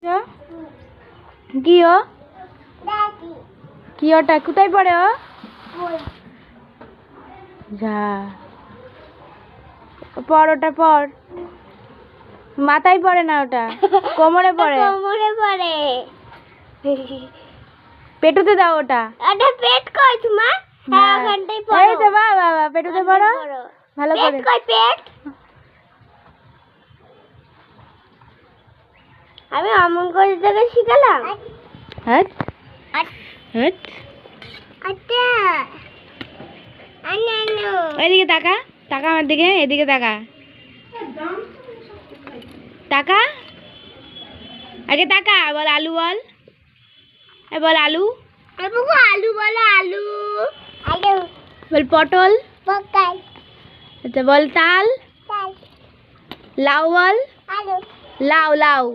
কি ও কি ওটা কোথায় পড়ে ও যা পড় ওটা পড় মাথায় পড়ে না ওটা কোমরে পড়ে পেটুতে দাও ওটা পেট কই তোমার হ্যাঁ ওখানটাই পড়ো এই তো বাবা পেটুতে পড়ো ভালো করে পেট কই পেট আমি অমন করে তোকে শিখালাম হ্যাঁ হ্যাঁ আচ্ছা আনো এদিকে তাকা তাকা আমার দিকে এদিকে তাকা তাকা আগে তাকা বল আলু বল বল আলু আলু বলো আলু আলু বল পটল পকাই আচ্ছা বল তাল চাল লাউ বল আলু লাউ লাউ